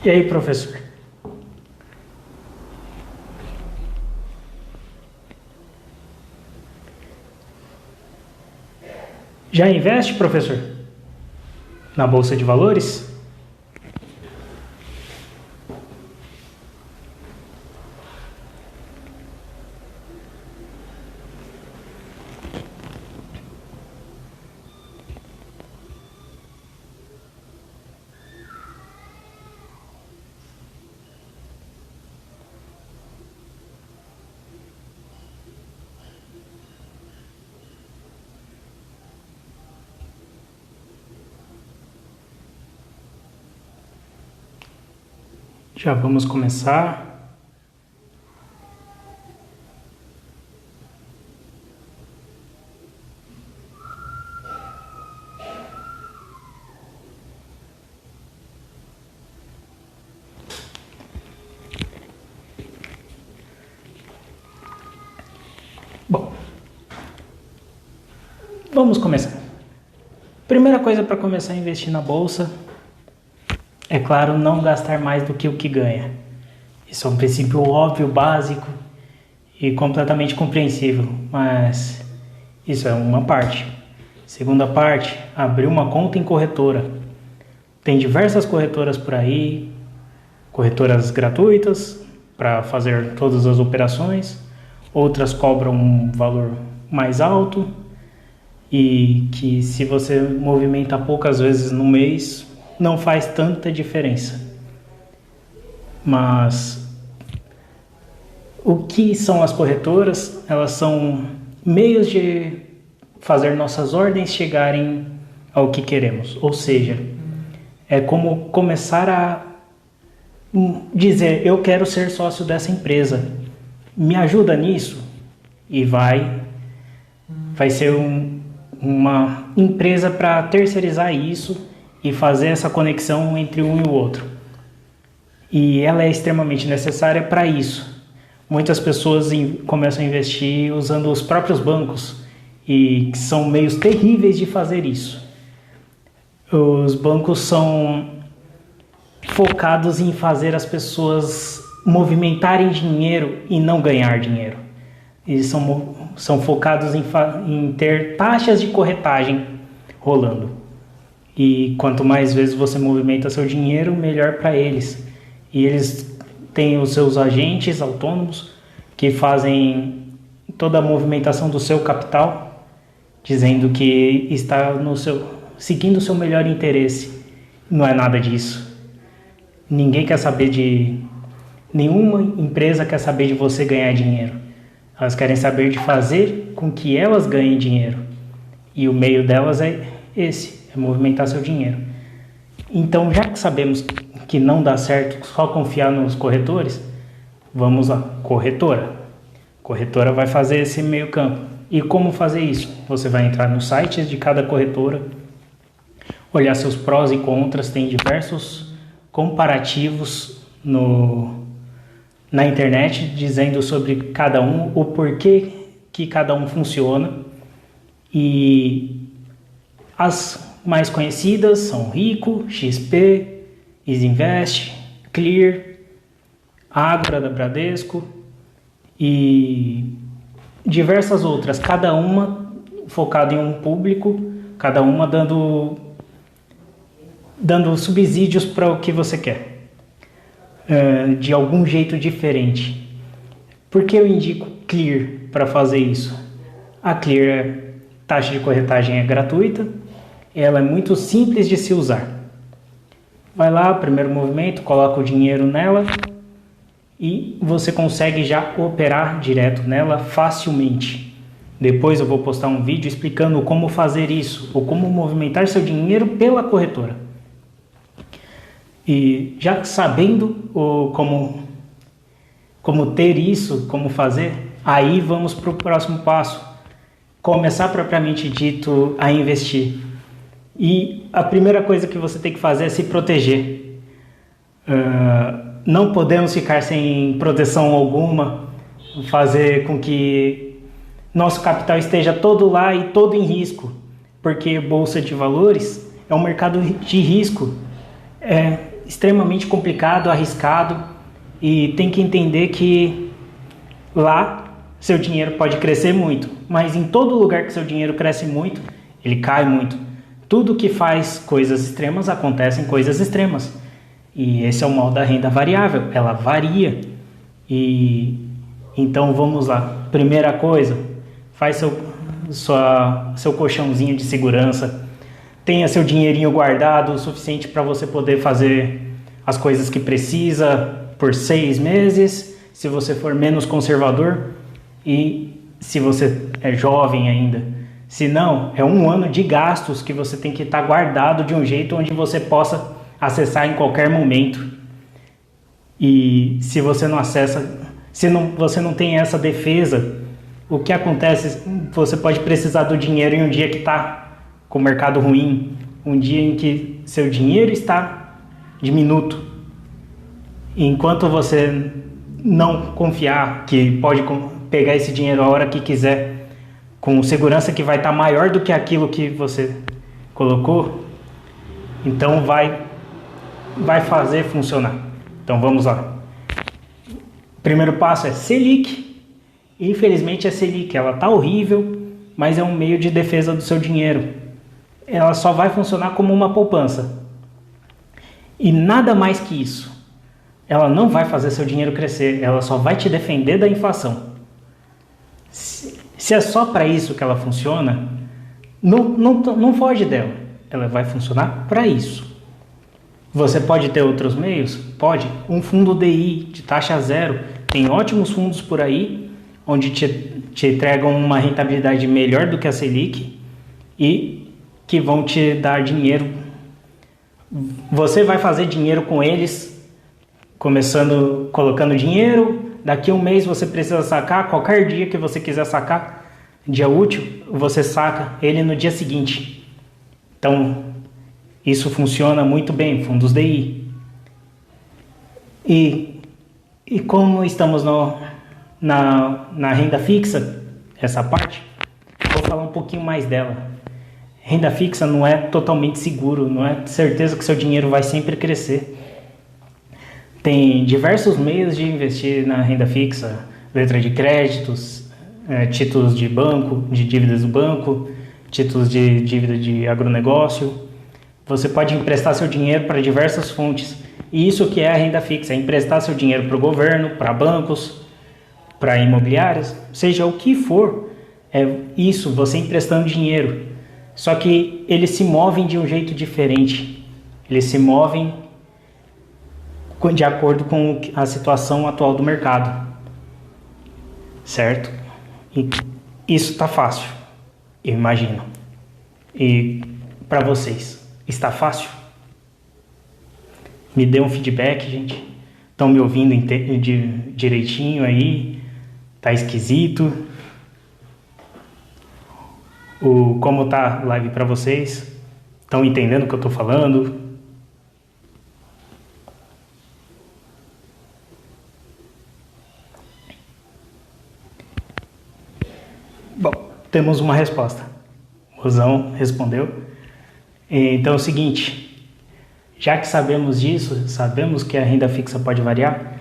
E aí, professor? Já investe, professor? Na Bolsa de Valores? Já vamos começar. Bom, vamos começar. Primeira coisa para começar a investir na bolsa, é claro, não gastar mais do que o que ganha. Isso é um princípio óbvio, básico e completamente compreensível, mas isso é uma parte. Segunda parte, abrir uma conta em corretora. Tem diversas corretoras por aí, corretoras gratuitas para fazer todas as operações, outras cobram um valor mais alto e que, se você movimenta poucas vezes no mês, não faz tanta diferença. Mas o que são as corretoras? Elas são meios de fazer nossas ordens chegarem ao que queremos. Ou seja, é como começar a dizer: eu quero ser sócio dessa empresa, me ajuda nisso? E vai ser uma empresa para terceirizar isso e fazer essa conexão entre um e o outro. E ela é extremamente necessária para isso. Muitas pessoas começam a investir usando os próprios bancos, e são meios terríveis de fazer isso. Os bancos são focados em fazer as pessoas movimentarem dinheiro e não ganhar dinheiro. Eles são focados em ter taxas de corretagem rolando. E quanto mais vezes você movimenta seu dinheiro, melhor para eles. E eles têm os seus agentes autônomos que fazem toda a movimentação do seu capital, dizendo que está seguindo o seu melhor interesse. Não é nada disso. Ninguém quer saber nenhuma empresa quer saber de você ganhar dinheiro. Elas querem saber de fazer com que elas ganhem dinheiro. E o meio delas é esse, é movimentar seu dinheiro. Então, já que sabemos que não dá certo só confiar nos corretores, vamos lá, corretora. Corretora vai fazer esse meio campo. E como fazer isso? Você vai entrar nos sites de cada corretora, olhar seus prós e contras, tem diversos comparativos na internet dizendo sobre cada um, o porquê que cada um funciona. E as mais conhecidas são Rico, XP, Isinvest, Clear, Ágora da Bradesco e diversas outras, cada uma focada em um público, cada uma dando subsídios para o que você quer, de algum jeito diferente. Por que eu indico Clear para fazer isso? A Clear, taxa de corretagem é gratuita, ela é muito simples de se usar. Vai lá, primeiro movimento, coloca o dinheiro nela e você consegue já operar direto nela facilmente. Depois eu vou postar um vídeo explicando como fazer isso, ou como movimentar seu dinheiro pela corretora. E já sabendo como ter isso, como fazer, aí vamos para o próximo passo. Começar propriamente dito a investir. E a primeira coisa que você tem que fazer é se proteger. Não podemos ficar sem proteção alguma, fazer com que nosso capital esteja todo lá e todo em risco, porque Bolsa de Valores é um mercado de risco. extremamente complicado, arriscado, e tem que entender que lá seu dinheiro pode crescer muito, mas em todo lugar que seu dinheiro cresce muito, ele cai muito. Tudo que faz coisas extremas acontece em coisas extremas. E esse é o mal da renda variável, ela varia. E então vamos lá. Primeira coisa, faz seu colchãozinho de segurança. Tenha seu dinheirinho guardado o suficiente para você poder fazer as coisas que precisa por 6 meses, se você for menos conservador e se você é jovem ainda. Se não, é 1 ano de gastos que você tem que estar guardado de um jeito onde você possa acessar em qualquer momento. E se você não acessa, você não tem essa defesa, o que acontece? Você pode precisar do dinheiro em um dia que está com o mercado ruim, um dia em que seu dinheiro está diminuto. Enquanto você não confiar que pode pegar esse dinheiro a hora que quiser, com segurança que vai estar maior do que aquilo que você colocou, então vai fazer funcionar. Então vamos lá. Primeiro passo é Selic. Infelizmente a Selic, ela tá horrível, mas é um meio de defesa do seu dinheiro. Ela só vai funcionar como uma poupança. E nada mais que isso. Ela não vai fazer seu dinheiro crescer, ela só vai te defender da inflação. Se é só para isso que ela funciona, não foge dela. Ela vai funcionar para isso. Você pode ter outros meios? Pode. Um fundo DI de taxa zero. Tem ótimos fundos por aí, onde te entregam uma rentabilidade melhor do que a Selic e que vão te dar dinheiro. Você vai fazer dinheiro com eles, começando colocando dinheiro. Daqui a 1 mês você precisa sacar, qualquer dia que você quiser sacar, dia útil, você saca ele no dia seguinte. Então, isso funciona muito bem, fundos DI. E como estamos na renda fixa, essa parte, vou falar um pouquinho mais dela. Renda fixa não é totalmente seguro, não é certeza que seu dinheiro vai sempre crescer. Tem diversos meios de investir na renda fixa, letra de créditos, títulos de banco, de dívidas do banco, títulos de dívida de agronegócio. Você pode emprestar seu dinheiro para diversas fontes. E isso que é a renda fixa, é emprestar seu dinheiro para o governo, para bancos, para imobiliárias, seja o que for. É isso, você emprestando dinheiro. Só que eles se movem de um jeito diferente. Eles se movem de acordo com a situação atual do mercado, certo? E isso está fácil, eu imagino. E para vocês, está fácil? Me dê um feedback, gente. Estão me ouvindo direitinho aí? Tá esquisito? Como tá a live para vocês? Estão entendendo o que eu estou falando? Bom, temos uma resposta. O Rosão respondeu. Então é o seguinte, já que sabemos disso, sabemos que a renda fixa pode variar,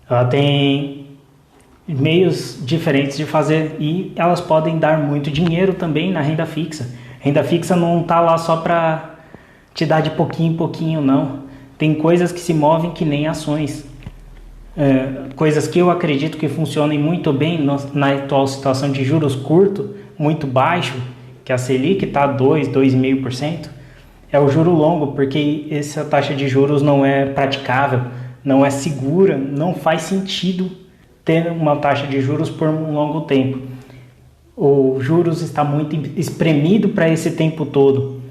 ela tem meios diferentes de fazer e elas podem dar muito dinheiro também na renda fixa. Renda fixa não está lá só para te dar de pouquinho em pouquinho, não. Tem coisas que se movem que nem ações. Coisas que eu acredito que funcionem muito bem na atual situação de juros curto, muito baixo, que a Selic está 2,5%, é o juro longo, porque essa taxa de juros não é praticável, não é segura, não faz sentido ter uma taxa de juros por um longo tempo. O juros está muito espremido para esse tempo todo,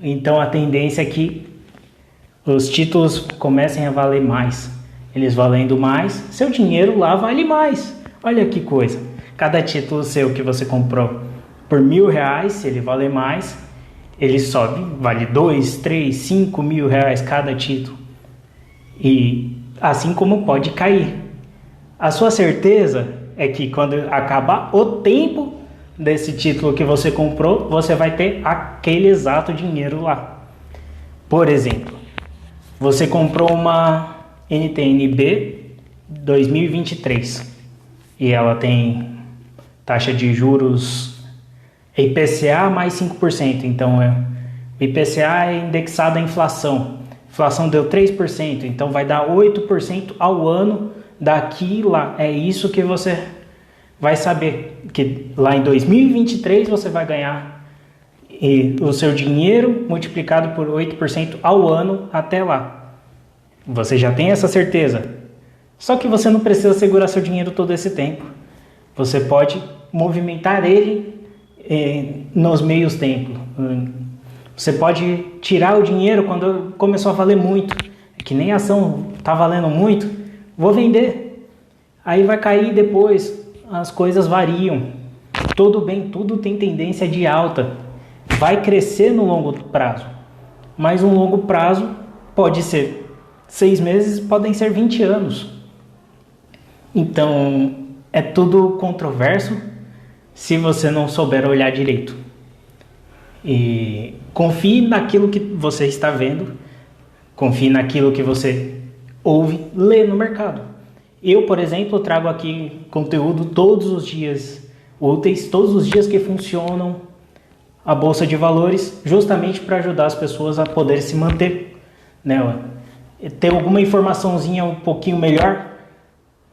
então a tendência é que os títulos comecem a valer mais. Eles valendo mais, seu dinheiro lá vale mais. Olha que coisa. Cada título seu que você comprou por R$1.000, se ele valer mais, ele sobe, vale 2, 3, 5 mil reais cada título. E assim como pode cair. A sua certeza é que quando acabar o tempo desse título que você comprou, você vai ter aquele exato dinheiro lá. Por exemplo, Você comprou uma NTN-B 2023 e ela tem taxa de juros IPCA mais 5%, então o IPCA é indexado à inflação. A inflação deu 3%, então vai dar 8% ao ano daqui lá. É isso que você vai saber, que lá em 2023 você vai ganhar o seu dinheiro multiplicado por 8% ao ano até lá. Você já tem essa certeza. Só que você não precisa segurar seu dinheiro todo esse tempo. Você pode movimentar ele nos meios tempos. Você pode tirar o dinheiro quando começou a valer muito. É que nem a ação está valendo muito, vou vender. Aí vai cair depois, as coisas variam. Tudo bem, tudo tem tendência de alta. Vai crescer no longo prazo. Mas um longo prazo pode ser 6 meses, podem ser 20 anos. Então, é tudo controverso se você não souber olhar direito. E confie naquilo que você está vendo, confie naquilo que você ouve, lê no mercado. Eu, por exemplo, trago aqui conteúdo todos os dias úteis, todos os dias que funcionam a Bolsa de Valores, justamente para ajudar as pessoas a poderem se manter nela. Ter alguma informaçãozinha um pouquinho melhor,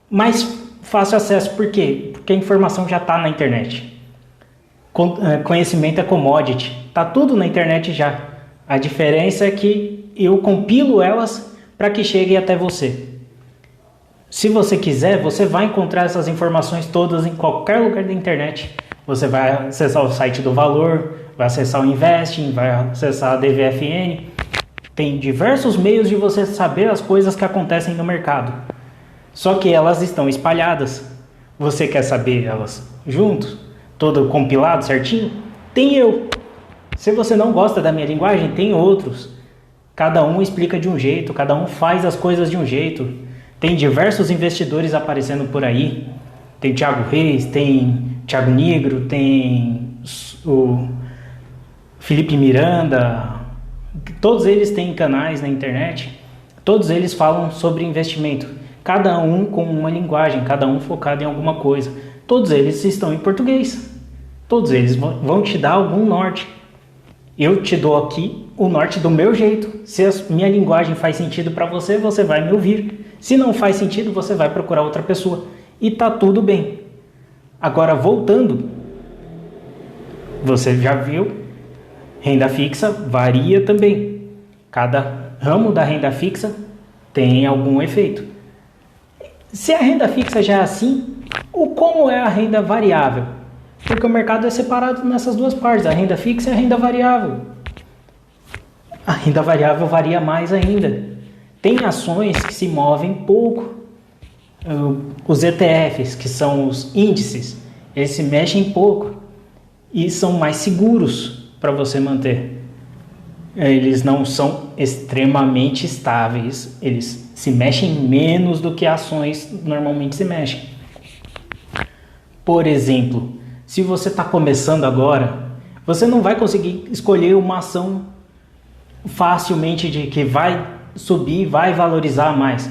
mais fácil acesso. Por quê? Porque a informação já está na internet. Conhecimento é commodity, está tudo na internet já. A diferença é que eu compilo elas para que cheguem até você. Se você quiser, você vai encontrar essas informações todas em qualquer lugar da internet. Você vai acessar o site do Valor, vai acessar o Investing, vai acessar a DVFN. Tem diversos meios de você saber as coisas que acontecem no mercado. Só que elas estão espalhadas. Você quer saber elas juntos? Todo compilado certinho? Tem eu. Se você não gosta da minha linguagem, tem outros. Cada um explica de um jeito, cada um faz as coisas de um jeito. Tem diversos investidores aparecendo por aí. Tem Thiago Reis, tem Thiago Nigro, tem o Felipe Miranda. Todos eles têm canais na internet. Todos eles falam sobre investimento. Cada um com uma linguagem, cada um focado em alguma coisa. Todos eles estão em português. Todos eles vão te dar algum norte. Eu te dou aqui o norte do meu jeito. Se a minha linguagem faz sentido para você, você vai me ouvir. Se não faz sentido, você vai procurar outra pessoa. E tá tudo bem. Agora, voltando. Você já viu, renda fixa varia também. Cada ramo da renda fixa tem algum efeito. Se a renda fixa já é assim, como é a renda variável? Porque o mercado é separado nessas duas partes, a renda fixa e a renda variável. A renda variável varia mais ainda. Tem ações que se movem pouco. Os ETFs, que são os índices, eles se mexem pouco e são mais seguros para você manter. Eles não são extremamente estáveis, eles se mexem menos do que ações normalmente se mexem. Por exemplo, se você está começando agora, você não vai conseguir escolher uma ação facilmente de que vai subir, vai valorizar mais.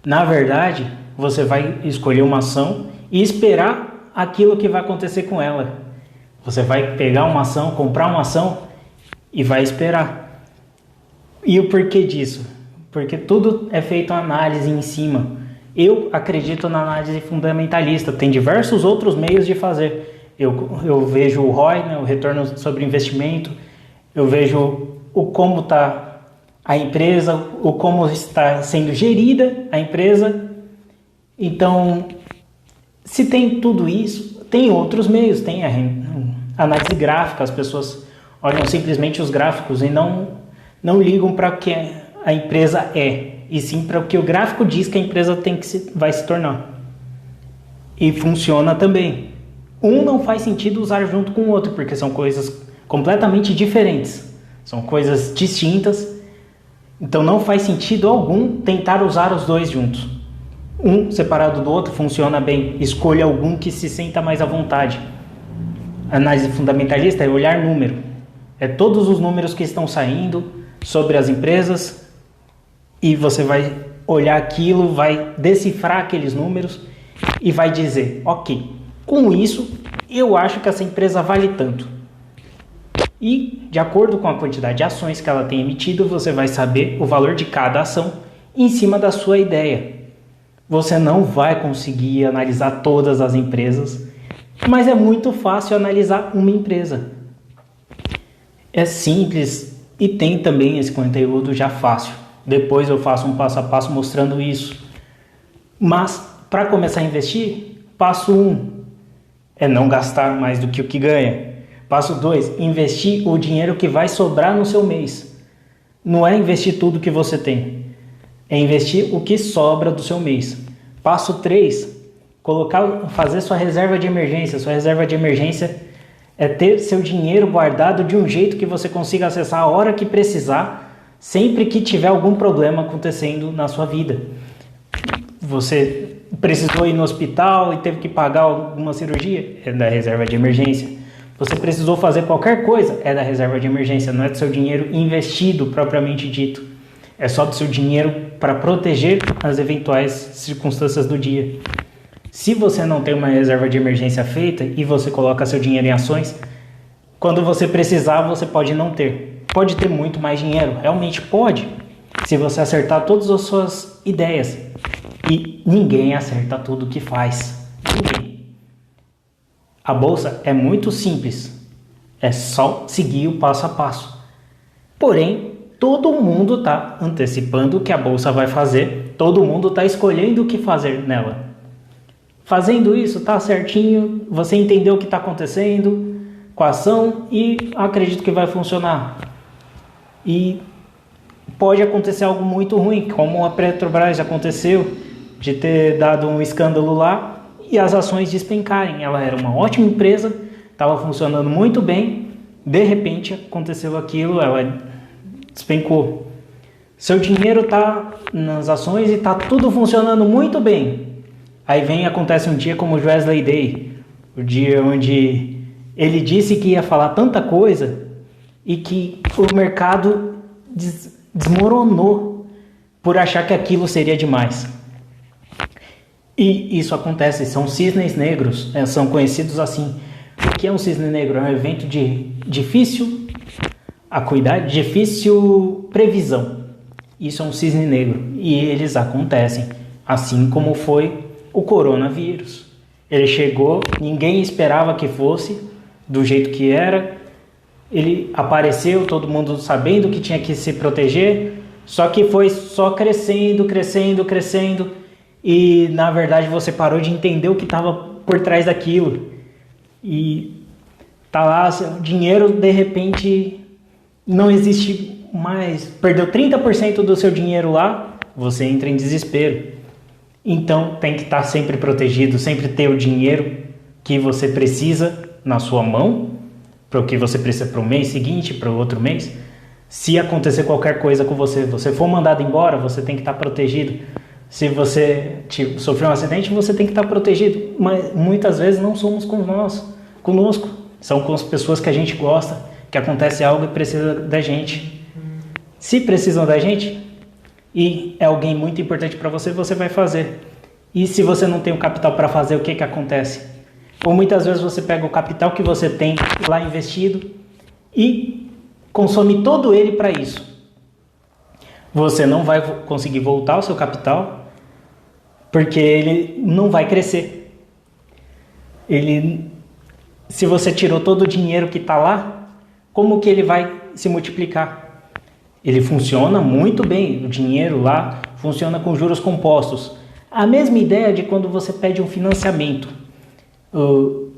Na verdade, você vai escolher uma ação e esperar aquilo que vai acontecer com ela. Você vai pegar uma ação, comprar uma ação e vai esperar. E o porquê disso? Porque tudo é feito análise em cima. Eu acredito na análise fundamentalista. Tem diversos outros meios de fazer. Eu vejo o ROI, né, o retorno sobre investimento. Eu vejo o como está a empresa, o como está sendo gerida a empresa. Então, se tem tudo isso, tem outros meios. Tem a análise gráfica. As pessoas olham simplesmente os gráficos e não ligam para o que a empresa é, e sim para o que o gráfico diz que a empresa vai se tornar. E funciona também. Um não faz sentido usar junto com o outro, porque são coisas completamente diferentes. São coisas distintas. Então não faz sentido algum tentar usar os dois juntos. Um separado do outro funciona bem. Escolha algum que se sinta mais à vontade. A análise fundamentalista é olhar número. É todos os números que estão saindo sobre as empresas e você vai olhar aquilo, vai decifrar aqueles números e vai dizer, ok, com isso eu acho que essa empresa vale tanto. E de acordo com a quantidade de ações que ela tem emitido, você vai saber o valor de cada ação em cima da sua ideia. Você não vai conseguir analisar todas as empresas, mas é muito fácil analisar uma empresa. É simples e tem também esse conteúdo já fácil. Depois eu faço um passo a passo mostrando isso. Mas para começar a investir, passo 1 é não gastar mais do que o que ganha. Passo 2, investir o dinheiro que vai sobrar no seu mês. Não é investir tudo que você tem, é investir o que sobra do seu mês. Passo 3, fazer sua reserva de emergência. Sua reserva de emergência é ter seu dinheiro guardado de um jeito que você consiga acessar a hora que precisar, sempre que tiver algum problema acontecendo na sua vida. Você precisou ir no hospital e teve que pagar alguma cirurgia? É da reserva de emergência. Você precisou fazer qualquer coisa? É da reserva de emergência, não é do seu dinheiro investido propriamente dito. É só do seu dinheiro para proteger as eventuais circunstâncias do dia. Se você não tem uma reserva de emergência feita e você coloca seu dinheiro em ações, quando você precisar, você pode não ter. Pode ter muito mais dinheiro, realmente pode, se você acertar todas as suas ideias. E ninguém acerta tudo que faz. Ninguém. A bolsa é muito simples, é só seguir o passo a passo. Porém, todo mundo está antecipando o que a bolsa vai fazer, todo mundo está escolhendo o que fazer nela. Fazendo isso, está certinho, você entendeu o que está acontecendo com a ação e acredito que vai funcionar. E pode acontecer algo muito ruim, como a Petrobras aconteceu, de ter dado um escândalo lá, e as ações despencarem. Ela era uma ótima empresa, estava funcionando muito bem, de repente aconteceu aquilo, ela despencou. Seu dinheiro está nas ações e está tudo funcionando muito bem. Aí acontece um dia como o Wesley Day, o dia onde ele disse que ia falar tanta coisa e que o mercado desmoronou por achar que aquilo seria demais. E isso acontece, são cisnes negros, são conhecidos assim. O que é um cisne negro? É um evento de difícil acuidade, difícil previsão. Isso é um cisne negro e eles acontecem, assim como foi o coronavírus. Ele chegou, ninguém esperava que fosse do jeito que era. Ele apareceu, todo mundo sabendo que tinha que se proteger, só que foi só crescendo, crescendo, crescendo. E na verdade você parou de entender o que estava por trás daquilo. E tá lá, seu dinheiro de repente não existe mais. Perdeu 30% do seu dinheiro lá, você entra em desespero. Então tem que estar sempre protegido, sempre ter o dinheiro que você precisa na sua mão, para o que você precisa para o mês seguinte, para o outro mês. Se acontecer qualquer coisa com você, você for mandado embora, você tem que estar protegido. Se você sofreu um acidente, você tem que estar protegido. Mas muitas vezes não somos conosco. São com as pessoas que a gente gosta, que acontece algo e precisa da gente. Se precisam da gente e é alguém muito importante para você, você vai fazer. E se você não tem o capital para fazer, o que acontece? Ou muitas vezes você pega o capital que você tem lá investido e consome todo ele para isso. Você não vai conseguir voltar o seu capital porque ele não vai crescer. Se você tirou todo o dinheiro que está lá, como que ele vai se multiplicar? Ele funciona muito bem, o dinheiro lá funciona com juros compostos. A mesma ideia de quando você pede um financiamento.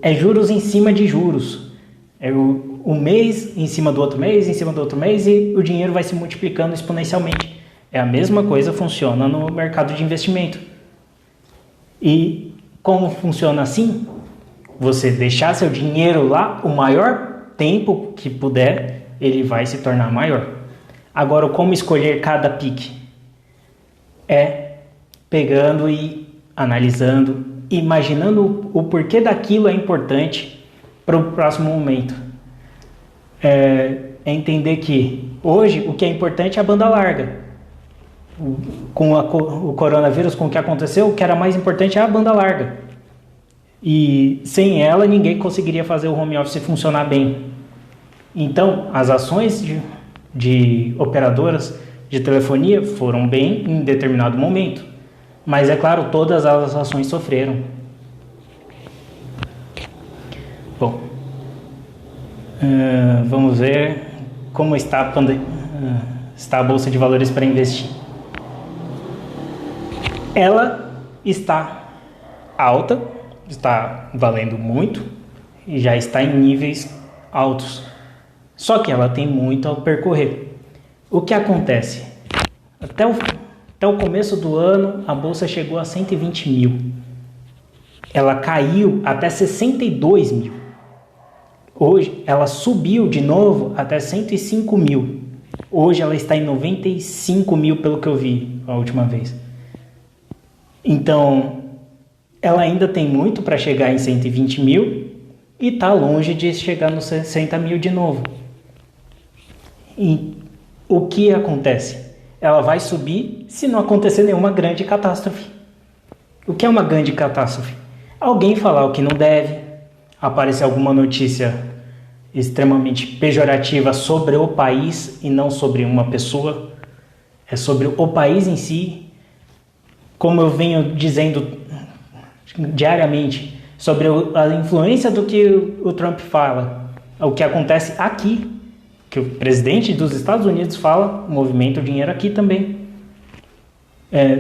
É juros em cima de juros. É um mês em cima do outro mês, em cima do outro mês, e o dinheiro vai se multiplicando exponencialmente. É a mesma coisa, funciona no mercado de investimento. E como funciona assim? Você deixar seu dinheiro lá o maior tempo que puder, ele vai se tornar maior. Agora, como escolher cada pique? É pegando e analisando, imaginando o porquê daquilo é importante para o próximo momento. É entender que hoje o que é importante é a banda larga. o coronavírus, com o que aconteceu, o que era mais importante é a banda larga. E sem ela, ninguém conseguiria fazer o home office funcionar bem. Então, as ações de operadoras de telefonia foram bem em determinado momento. Mas, é claro, todas as ações sofreram. Bom, vamos ver como está a Bolsa de Valores para investir. Ela está alta, está valendo muito e já está em níveis altos. Só que ela tem muito a percorrer. O que acontece? Até o começo do ano, a Bolsa chegou a 120 mil. Ela caiu até 62 mil. Hoje, ela subiu de novo até 105 mil. Hoje, ela está em 95 mil, pelo que eu vi a última vez. Então, ela ainda tem muito para chegar em 120 mil e está longe de chegar nos 60 mil de novo. E o que acontece? Ela vai subir se não acontecer nenhuma grande catástrofe. O que é uma grande catástrofe? Alguém falar o que não deve, aparecer alguma notícia extremamente pejorativa sobre o país e não sobre uma pessoa, é sobre o país em si. Como eu venho dizendo diariamente, sobre a influência do que o Trump fala, o que acontece aqui, que o presidente dos Estados Unidos fala, movimenta o dinheiro aqui também.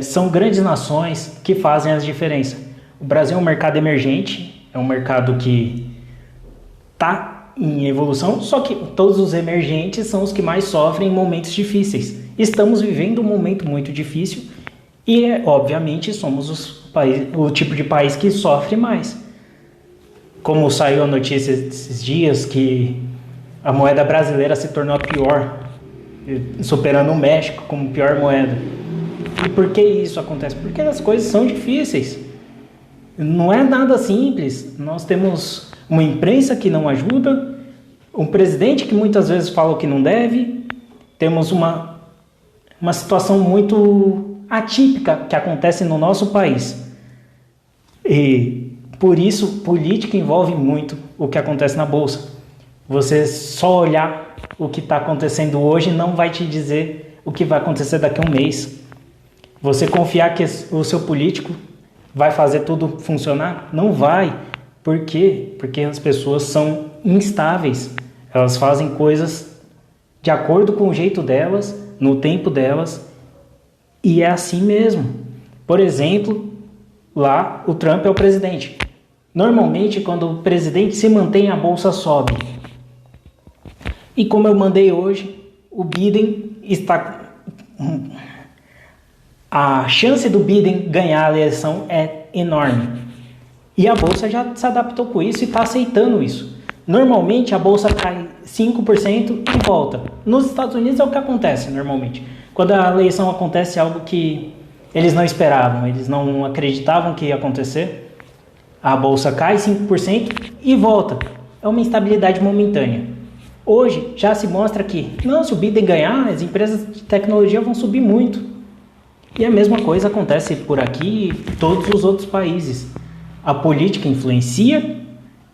São grandes nações que fazem as diferenças. O Brasil é um mercado emergente, é um mercado que está em evolução, só que todos os emergentes são os que mais sofrem em momentos difíceis. Estamos vivendo um momento muito difícil e, obviamente, somos o tipo de país que sofre mais. Como saiu a notícia esses dias que a moeda brasileira se tornou a pior, superando o México como pior moeda. E por que isso acontece? Porque as coisas são difíceis. Não é nada simples. Nós temos uma imprensa que não ajuda, um presidente que muitas vezes fala o que não deve, temos uma situação muito atípica que acontece no nosso país. E por isso, política envolve muito o que acontece na Bolsa. Você só olhar o que está acontecendo hoje não vai te dizer o que vai acontecer daqui a um mês. Você confiar que o seu político vai fazer tudo funcionar? Não vai. Por quê? Porque as pessoas são instáveis. Elas fazem coisas de acordo com o jeito delas, no tempo delas, e é assim mesmo. Por exemplo, lá o Trump é o presidente. Normalmente, quando o presidente se mantém, a bolsa sobe. E como eu mandei hoje, o Biden está... A chance do Biden ganhar a eleição é enorme. E a bolsa já se adaptou com isso e está aceitando isso. Normalmente a bolsa cai 5% e volta. Nos Estados Unidos é o que acontece normalmente. Quando a eleição acontece, é algo que eles não esperavam, eles não acreditavam que ia acontecer. A bolsa cai 5% e volta. É uma instabilidade momentânea. Hoje já se mostra que, não, se o Biden ganhar, as empresas de tecnologia vão subir muito. E a mesma coisa acontece por aqui e em todos os outros países. A política influencia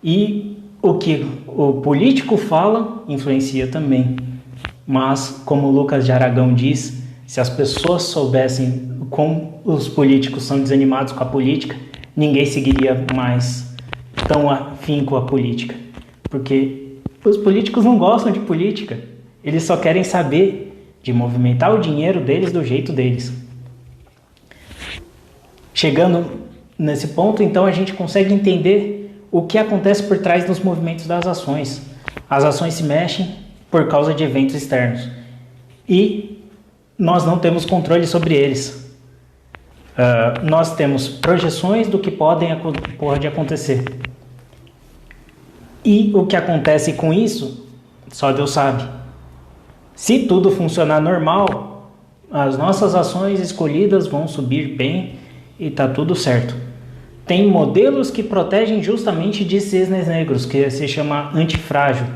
e o que o político fala influencia também. Mas, como o Lucas de Aragão diz, se as pessoas soubessem como os políticos são desanimados com a política, ninguém seguiria mais tão afim com a política. Porque os políticos não gostam de política. Eles só querem saber de movimentar o dinheiro deles do jeito deles. Chegando nesse ponto, então, a gente consegue entender o que acontece por trás dos movimentos das ações. As ações se mexem por causa de eventos externos. E nós não temos controle sobre eles. Nós temos projeções do que pode acontecer. E o que acontece com isso, só Deus sabe. Se tudo funcionar normal, as nossas ações escolhidas vão subir bem e está tudo certo. Tem modelos que protegem justamente de cisnes negros, que se chama antifrágil,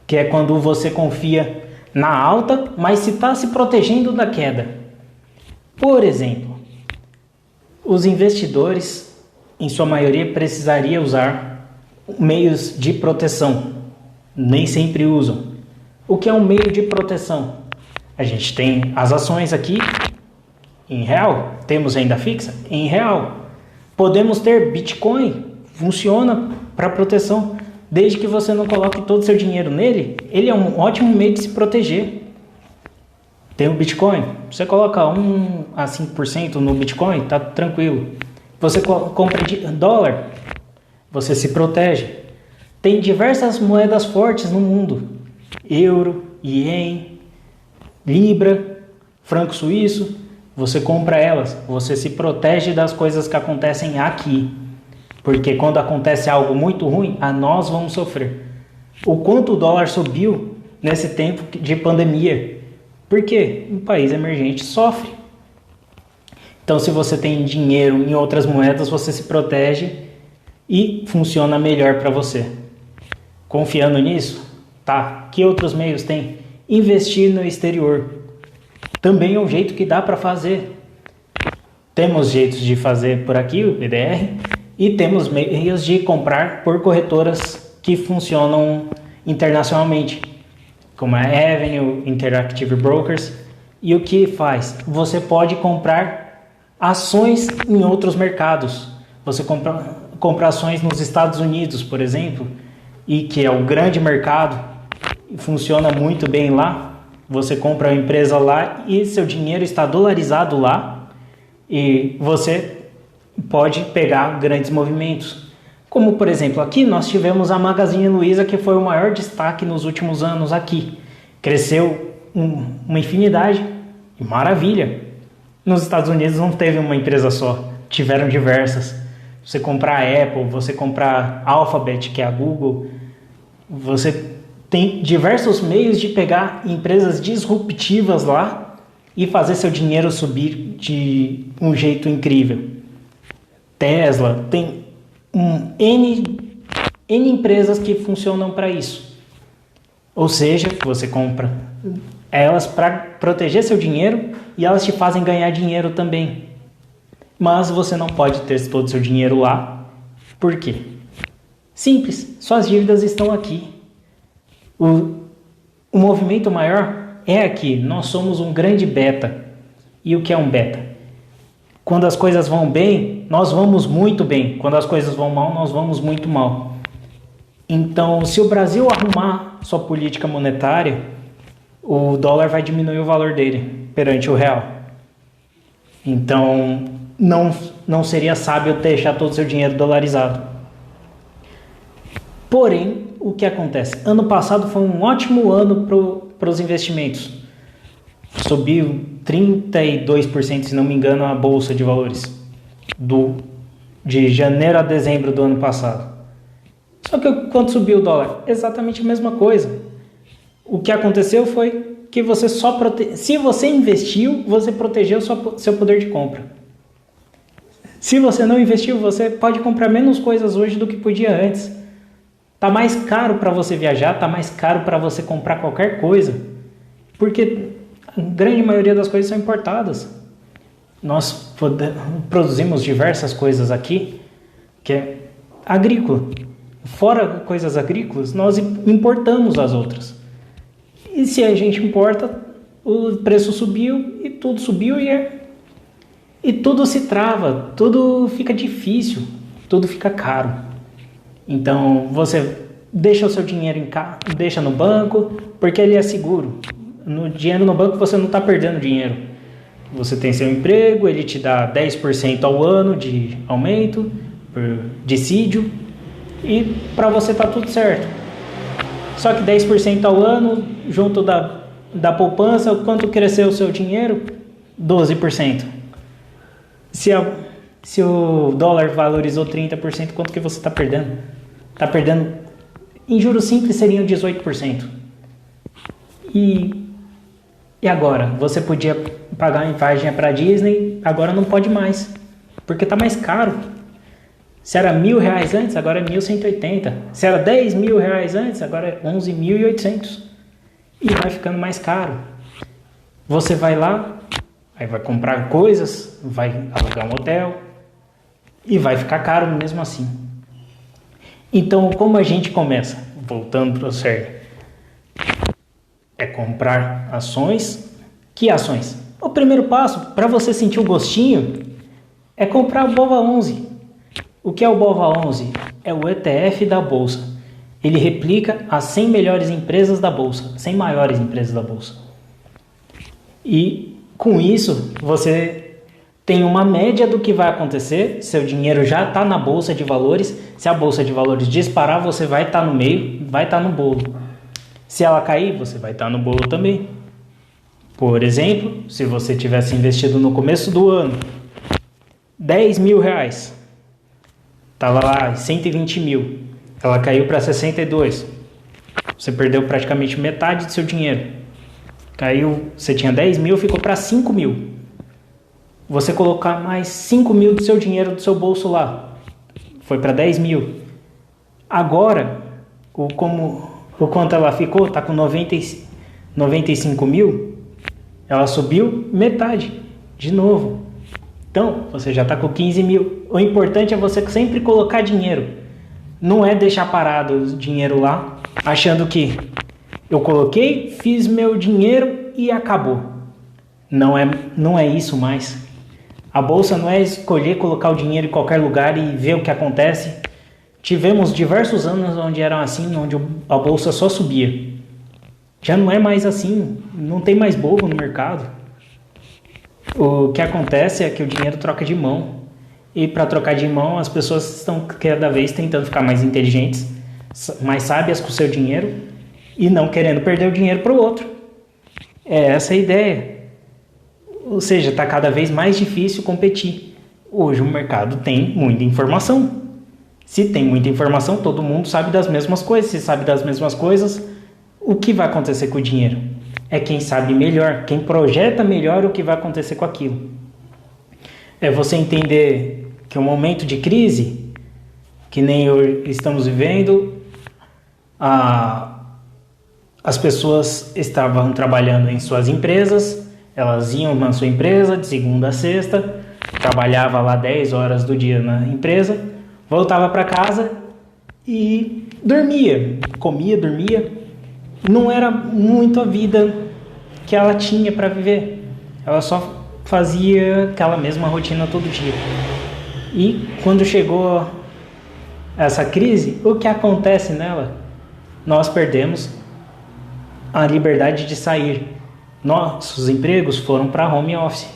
que é quando você confia na alta, mas se está se protegendo da queda. Por exemplo, os investidores, em sua maioria, precisariam usar meios de proteção. Nem sempre usam. O que é um meio de proteção? A gente tem as ações aqui em real, temos renda fixa em real. Podemos ter Bitcoin, funciona para proteção. Desde que você não coloque todo o seu dinheiro nele, ele é um ótimo meio de se proteger. Tem o Bitcoin, você coloca 1 a 5% no Bitcoin, tá tranquilo. Você compra dólar, você se protege. Tem diversas moedas fortes no mundo. Euro, ien, libra, franco suíço. Você compra elas, você se protege das coisas que acontecem aqui. Porque quando acontece algo muito ruim, nós vamos sofrer. O quanto o dólar subiu nesse tempo de pandemia? Porque um país emergente sofre. Então, se você tem dinheiro em outras moedas, você se protege e funciona melhor para você. Confiando nisso, tá? Que outros meios tem? Investir no exterior. Também é um jeito que dá para fazer. Temos jeitos de fazer por aqui, o BDR, e temos meios de comprar por corretoras que funcionam internacionalmente, como a Avenue, Interactive Brokers. E o que faz? Você pode comprar ações em outros mercados. Você compra ações nos Estados Unidos, por exemplo, e que é o grande mercado, funciona muito bem lá. Você compra a empresa lá e seu dinheiro está dolarizado lá e você pode pegar grandes movimentos. Como, por exemplo, aqui nós tivemos a Magazine Luiza, que foi o maior destaque nos últimos anos aqui. Cresceu uma infinidade e maravilha. Nos Estados Unidos não teve uma empresa só, tiveram diversas. Você comprar a Apple, você comprar a Alphabet, que é a Google, você tem diversos meios de pegar empresas disruptivas lá e fazer seu dinheiro subir de um jeito incrível. Tesla, tem N empresas que funcionam para isso. Ou seja, você compra elas para proteger seu dinheiro e elas te fazem ganhar dinheiro também. Mas você não pode ter todo o seu dinheiro lá. Por quê? Simples, suas dívidas estão aqui. O movimento maior é aqui. Nós somos um grande beta. E o que é um beta? Quando as coisas vão bem, nós vamos muito bem. Quando as coisas vão mal, nós vamos muito mal. Então, se o Brasil arrumar sua política monetária, o dólar vai diminuir o valor dele perante o real. Então, não seria sábio deixar todo o seu dinheiro dolarizado. Porém, o que acontece? Ano passado foi um ótimo ano para os investimentos. Subiu 32%, se não me engano, a Bolsa de Valores. De janeiro a dezembro do ano passado. Só que quanto subiu o dólar? Exatamente a mesma coisa. O que aconteceu foi que você se você investiu, você protegeu seu poder de compra. Se você não investiu, você pode comprar menos coisas hoje do que podia antes. Tá mais caro para você viajar, tá mais caro para você comprar qualquer coisa, porque a grande maioria das coisas são importadas. Nós produzimos diversas coisas aqui, que é agrícola. Fora coisas agrícolas, nós importamos as outras. E se a gente importa, o preço subiu e tudo subiu e tudo se trava, tudo fica difícil, tudo fica caro. Então, você deixa o seu dinheiro deixa no banco, porque ele é seguro. No dinheiro no banco você não está perdendo dinheiro. Você tem seu emprego, ele te dá 10% ao ano de aumento, por dissídio, e para você está tudo certo. Só que 10% ao ano, junto da poupança, quanto cresceu o seu dinheiro? 12%. Se o dólar valorizou 30%, quanto que você está perdendo? Está perdendo, em juros simples seriam 18%. E agora? Você podia pagar em viagem para a Disney, agora não pode mais, porque está mais caro. Se era R$1.000 antes, agora é 1.180. Se era R$10.000 antes, agora é 11.800. E vai ficando mais caro. Você vai lá, Aí vai comprar coisas, vai alugar um hotel e vai ficar caro mesmo assim. Então, como a gente começa? Voltando para o CERN. É comprar ações. Que ações? O primeiro passo, para você sentir o gostinho, é comprar o BOVA11. O que é o BOVA11? É o ETF da Bolsa. Ele replica as 100 melhores empresas da Bolsa, 100 maiores empresas da Bolsa. E com isso, você tem uma média do que vai acontecer. Seu dinheiro já está na Bolsa de Valores. Se a Bolsa de Valores disparar, você vai estar no meio, vai estar no bolo. Se ela cair, você vai estar no bolo também. Por exemplo, se você tivesse investido no começo do ano 10 mil reais, estava lá 120 mil, ela caiu para 62, você perdeu praticamente metade do seu dinheiro. Caiu, você tinha 10 mil, ficou para 5 mil. Você colocar mais 5 mil do seu dinheiro do seu bolso lá, foi para 10 mil. Agora, o quanto ela ficou, está com 95 mil, ela subiu metade, de novo. Então, você já está com 15 mil. O importante é você sempre colocar dinheiro. Não é deixar parado o dinheiro lá, achando que eu coloquei, fiz meu dinheiro e acabou. Não é isso mais. A bolsa não é escolher colocar o dinheiro em qualquer lugar e ver o que acontece. Tivemos diversos anos onde eram assim, onde a bolsa só subia. Já não é mais assim, não tem mais bobo no mercado. O que acontece é que o dinheiro troca de mão. E para trocar de mão, as pessoas estão cada vez tentando ficar mais inteligentes, mais sábias com o seu dinheiro e não querendo perder o dinheiro para o outro. É essa a ideia. Ou seja, está cada vez mais difícil competir. Hoje o mercado tem muita informação. Se tem muita informação, todo mundo sabe das mesmas coisas. Se sabe das mesmas coisas, o que vai acontecer com o dinheiro? É quem sabe melhor, quem projeta melhor o que vai acontecer com aquilo. É você entender que um momento de crise, que nem estamos vivendo, as pessoas estavam trabalhando em suas empresas, elas iam na sua empresa de segunda a sexta, trabalhava lá 10 horas do dia na empresa, voltava para casa e dormia, comia, dormia. Não era muito a vida que ela tinha para viver. Ela só fazia aquela mesma rotina todo dia. E quando chegou essa crise, o que acontece nela? Nós perdemos a liberdade de sair. Nossos empregos foram para home office.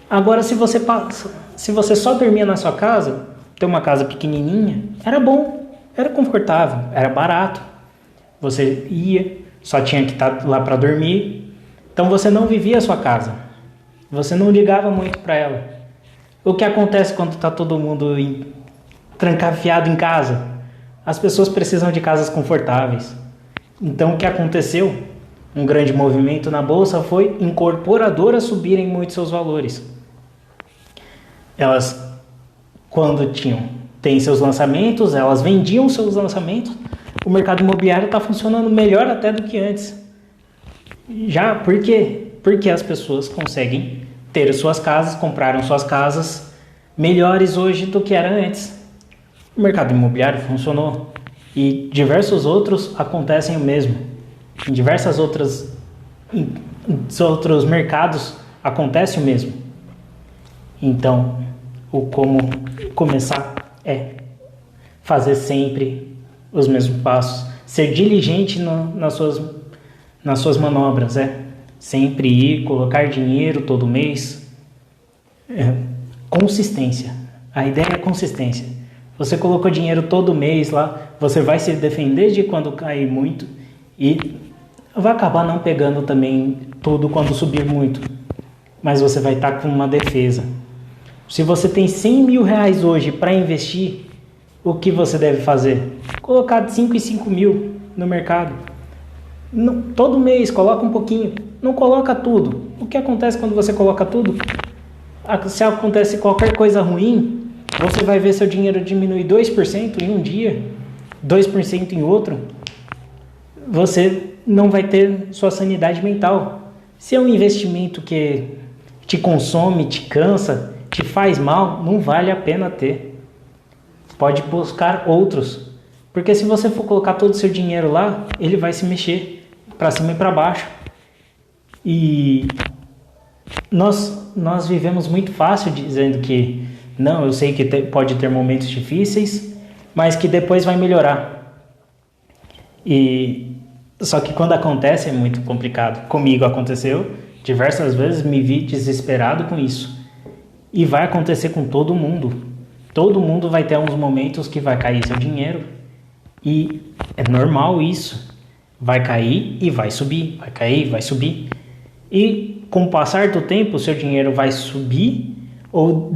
Agora, se você só dormia na sua casa, ter uma casa pequenininha, era bom, era confortável, era barato. Você ia, só tinha que estar lá para dormir. Então você não vivia a sua casa. Você não ligava muito para ela. O que acontece quando está todo mundo trancafiado em casa? As pessoas precisam de casas confortáveis. Então o que aconteceu? Um grande movimento na bolsa foi incorporadoras subirem muito seus valores. Elas, quando tem seus lançamentos, elas vendiam seus lançamentos. O mercado imobiliário está funcionando melhor até do que antes. Já por quê? Porque as pessoas conseguem ter suas casas, compraram suas casas melhores hoje do que era antes. O mercado imobiliário funcionou e diversos outros acontecem o mesmo. Em outros mercados acontece o mesmo. Então, o como começar é fazer sempre os mesmos passos, ser diligente nas suas manobras, sempre ir, colocar dinheiro todo mês, consistência, a ideia é consistência. Você colocou dinheiro todo mês lá, você vai se defender de quando cair muito e vai acabar não pegando também tudo quando subir muito, mas você vai estar com uma defesa. Se você tem 100 mil reais hoje para investir, o que você deve fazer? Colocar de 5 em 5 mil no mercado. Todo mês coloca um pouquinho, não coloca tudo. O que acontece quando você coloca tudo? Se acontece qualquer coisa ruim, você vai ver seu dinheiro diminuir 2% em um dia, 2% em outro. Você não vai ter sua sanidade mental. Se é um investimento que te consome, te cansa, te faz mal, não vale a pena ter. Pode buscar outros. Porque se você for colocar todo o seu dinheiro lá, ele vai se mexer para cima e para baixo. E nós vivemos muito fácil dizendo que não, eu sei que pode ter momentos difíceis, mas que depois vai melhorar. Só que quando acontece é muito complicado. Comigo aconteceu diversas vezes, me vi desesperado com isso. E vai acontecer com todo mundo. Todo mundo vai ter uns momentos que vai cair seu dinheiro. E é normal isso. Vai cair e vai subir. Vai cair e vai subir. E com o passar do tempo, o seu dinheiro vai subir ou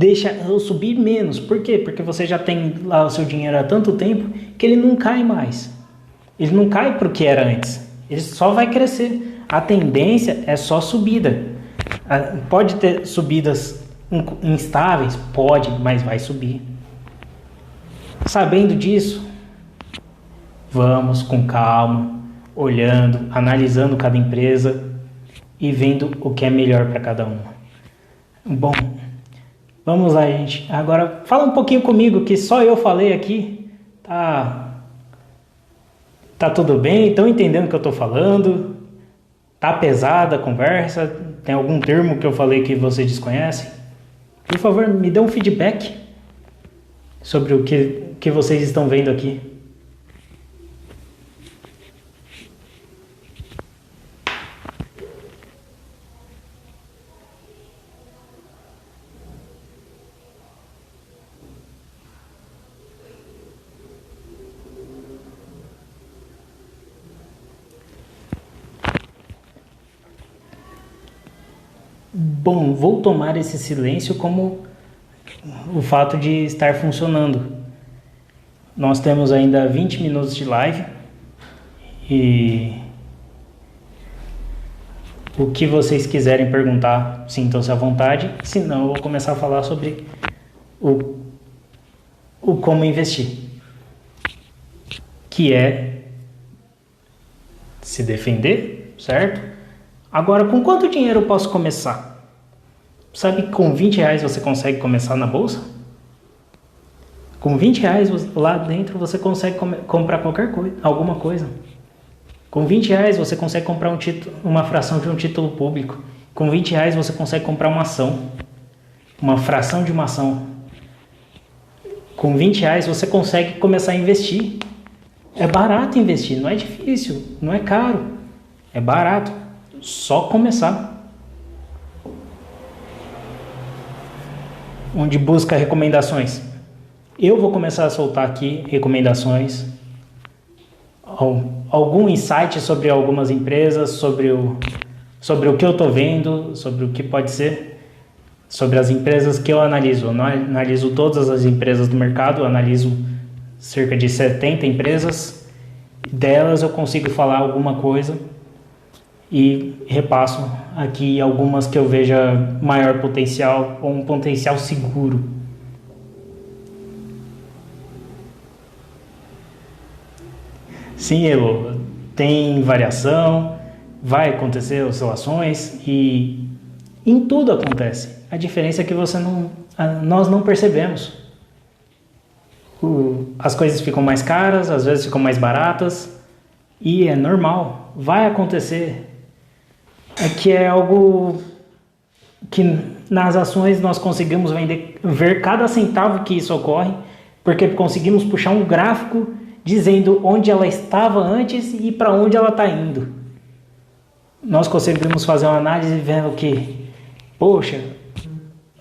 subir menos. Por quê? Porque você já tem lá o seu dinheiro há tanto tempo que ele não cai mais. Ele não cai para o que era antes. Ele só vai crescer. A tendência é só subida. Pode ter subidas instáveis? Pode, mas vai subir. Sabendo disso, vamos com calma, olhando, analisando cada empresa e vendo o que é melhor para cada uma. Bom, vamos lá, gente. Agora, fala um pouquinho comigo, que só eu falei aqui. Tá tudo bem? Estão entendendo o que eu estou falando? Tá pesada a conversa? Tem algum termo que eu falei que vocês desconhecem? Por favor, me dê um feedback sobre o que vocês estão vendo aqui. Bom, vou tomar esse silêncio como o fato de estar funcionando. Nós temos ainda 20 minutos de live e o que vocês quiserem perguntar, sintam-se à vontade. Senão, eu vou começar a falar sobre o como investir, que é se defender, certo? Agora, com quanto dinheiro eu posso começar? Sabe que com R$20 você consegue começar na bolsa? Com R$20 lá dentro você consegue comprar qualquer coisa, alguma coisa. Com R$20 você consegue comprar uma fração de um título público. Com R$20 você consegue comprar uma ação, uma fração de uma ação. Com R$20 você consegue começar a investir. É barato investir, não é difícil, não é caro. É barato, só começar. Onde busca recomendações. Eu vou começar a soltar aqui recomendações, algum insight sobre algumas empresas, sobre o que eu estou vendo, sobre o que pode ser, sobre as empresas que eu analiso. Eu não analiso todas as empresas do mercado, eu analiso cerca de 70 empresas, delas eu consigo falar alguma coisa e repasso aqui algumas que eu veja maior potencial ou um potencial seguro. Sim, Elo, tem variação, vai acontecer oscilações e em tudo acontece. A diferença é que nós não percebemos. As coisas ficam mais caras, às vezes ficam mais baratas e é normal, vai acontecer. É que é algo que nas ações nós conseguimos ver cada centavo que isso ocorre, porque conseguimos puxar um gráfico dizendo onde ela estava antes e para onde ela está indo. Nós conseguimos fazer uma análise vendo que, poxa,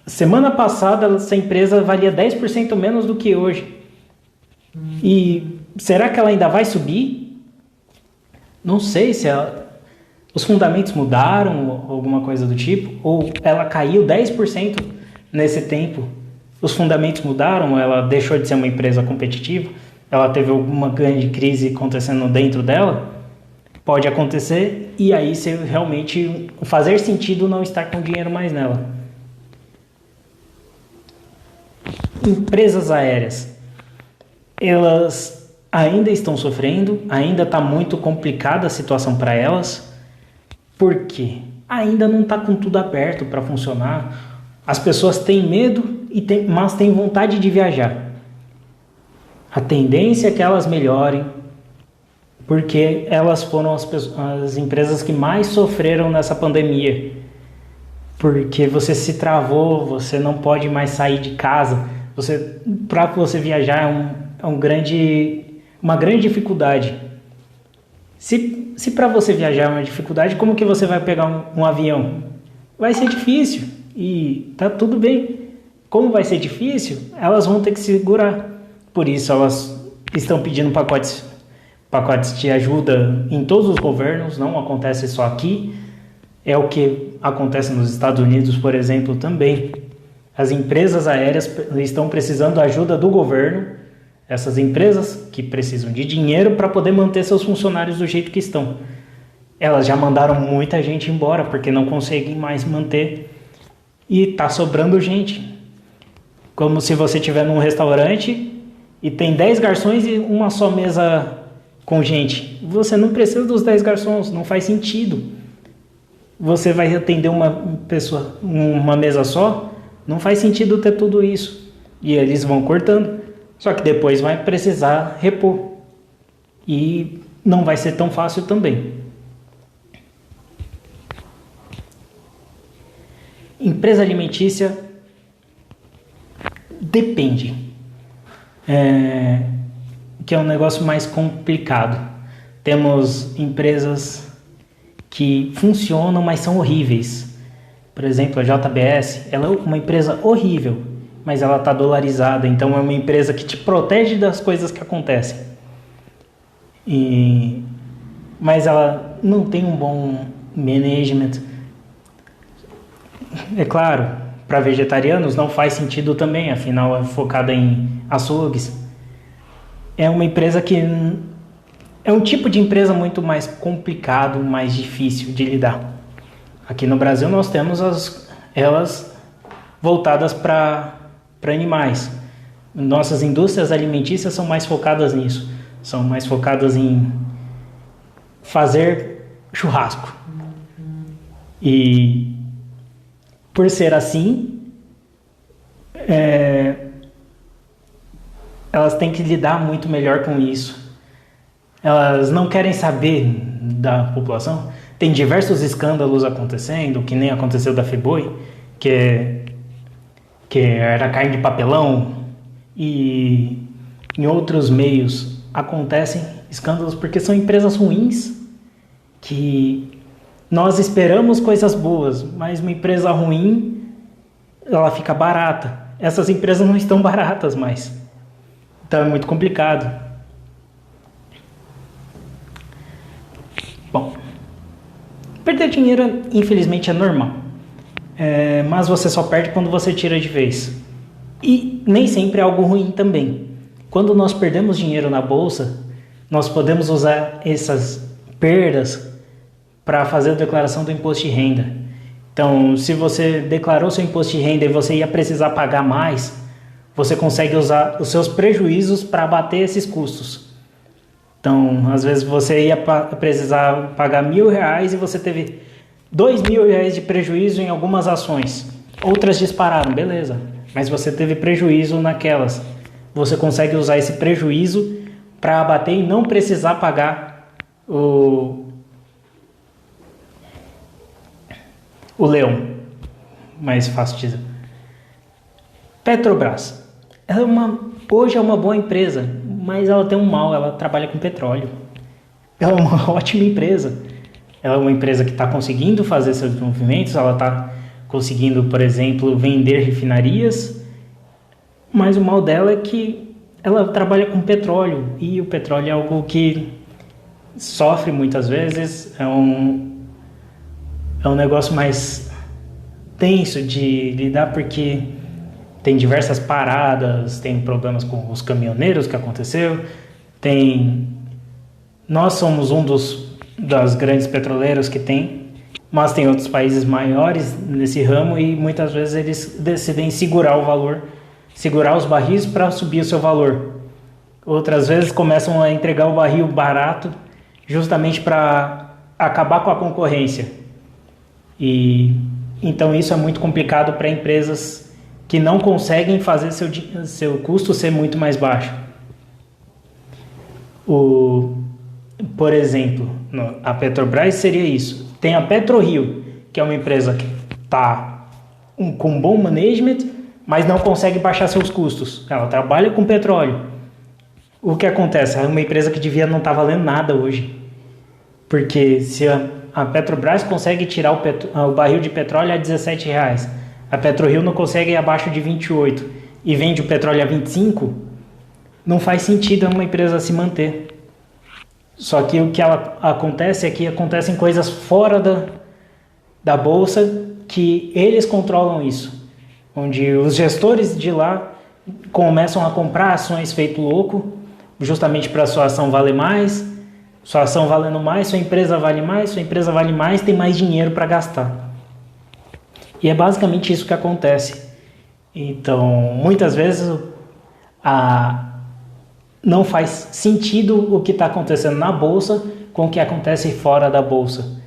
semana passada essa empresa valia 10% menos do que hoje. E será que ela ainda vai subir? Não sei se os fundamentos mudaram, alguma coisa do tipo, ou ela caiu 10% nesse tempo. Os fundamentos mudaram, ela deixou de ser uma empresa competitiva, ela teve alguma grande crise acontecendo dentro dela. Pode acontecer e aí se realmente fazer sentido não estar com dinheiro mais nela. Empresas aéreas, elas ainda estão sofrendo, ainda está muito complicada a situação para elas. Por quê? ainda não está com tudo aberto para funcionar. As pessoas têm medo, mas têm vontade de viajar. A tendência é que elas melhorem, porque elas foram as empresas que mais sofreram nessa pandemia. Porque você se travou, você não pode mais sair de casa. Para você viajar uma grande dificuldade. Se para você viajar é uma dificuldade, como que você vai pegar um avião? Vai ser difícil e tá tudo bem. Como vai ser difícil, elas vão ter que segurar. Por isso elas estão pedindo pacotes de ajuda em todos os governos, não acontece só aqui. É o que acontece nos Estados Unidos, por exemplo, também. As empresas aéreas estão precisando da ajuda do governo, essas empresas que precisam de dinheiro para poder manter seus funcionários do jeito que estão. Elas já mandaram muita gente embora porque não conseguem mais manter e está sobrando gente. Como se você estiver num restaurante e tem 10 garçons e uma só mesa com gente. Você não precisa dos 10 garçons, não faz sentido. Você vai atender uma mesa só, não faz sentido ter tudo isso. E eles vão cortando. Só que depois vai precisar repor. E não vai ser tão fácil também. Empresa alimentícia depende. Que é um negócio mais complicado. Temos empresas que funcionam, mas são horríveis. Por exemplo, a JBS, ela é uma empresa horrível, mas ela está dolarizada, então é uma empresa que te protege das coisas que acontecem. Mas ela não tem um bom management. É claro, para vegetarianos não faz sentido também, afinal é focada em açougues. É uma empresa que é um tipo de empresa muito mais complicado, mais difícil de lidar. Aqui no Brasil nós temos elas voltadas para animais. Nossas indústrias alimentícias são mais focadas nisso. São mais focadas em fazer churrasco. E por ser assim, elas têm que lidar muito melhor com isso. Elas não querem saber da população. Tem diversos escândalos acontecendo, que nem aconteceu da Friboi, que era carne de papelão, e em outros meios acontecem escândalos porque são empresas ruins, que nós esperamos coisas boas, mas uma empresa ruim, ela fica barata. Essas empresas não estão baratas mais. Então é muito complicado. Bom, perder dinheiro infelizmente é normal, mas você só perde quando você tira de vez. E nem sempre é algo ruim também. Quando nós perdemos dinheiro na bolsa, nós podemos usar essas perdas para fazer a declaração do imposto de renda. Então, se você declarou seu imposto de renda e você ia precisar pagar mais, você consegue usar os seus prejuízos para abater esses custos. Então, às vezes você ia precisar pagar R$1.000 e você teve R$2.000 de prejuízo em algumas ações. Outras dispararam, beleza. Mas você teve prejuízo naquelas. Você consegue usar esse prejuízo para abater e não precisar pagar o leão. Mais fácil de dizer. Petrobras. Hoje é uma boa empresa, mas ela tem um mal, ela trabalha com petróleo. Ela é uma ótima empresa. Ela é uma empresa que está conseguindo fazer seus movimentos, ela está conseguindo, por exemplo, vender refinarias, mas o mal dela é que ela trabalha com petróleo, e o petróleo é algo que sofre muitas vezes, é um negócio mais tenso de lidar, porque tem diversas paradas, tem problemas com os caminhoneiros que aconteceu, nós somos das grandes petroleiras que tem, mas tem outros países maiores nesse ramo e muitas vezes eles decidem segurar o valor, segurar os barris para subir o seu valor. Outras vezes começam a entregar o barril barato justamente para acabar com a concorrência. E então isso é muito complicado para empresas que não conseguem fazer seu custo ser muito mais baixo. Por exemplo, a Petrobras seria isso. Tem a PetroRio, que é uma empresa que está com bom management, mas não consegue baixar seus custos. Ela trabalha com petróleo. O que acontece? É uma empresa que devia não estar valendo nada hoje. Porque se a Petrobras consegue tirar o barril de petróleo a R$17, a PetroRio não consegue ir abaixo de 28 e vende o petróleo a 25, não faz sentido uma empresa se manter. Só que o que acontece é que acontecem coisas fora da bolsa que eles controlam isso. Onde os gestores de lá começam a comprar ações feito louco, justamente para a sua ação valer mais, sua ação valendo mais, sua empresa vale mais, tem mais dinheiro para gastar. E é basicamente isso que acontece. Então, muitas vezes não faz sentido o que está acontecendo na bolsa com o que acontece fora da bolsa.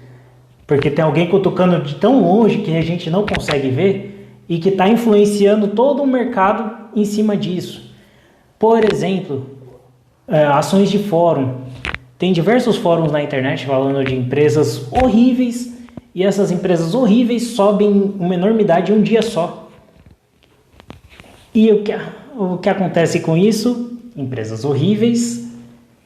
Porque tem alguém cutucando de tão longe que a gente não consegue ver e que está influenciando todo o mercado em cima disso. Por exemplo, ações de fórum. Tem diversos fóruns na internet falando de empresas horríveis e essas empresas horríveis sobem uma enormidade em um dia só. E o que acontece com isso? Empresas horríveis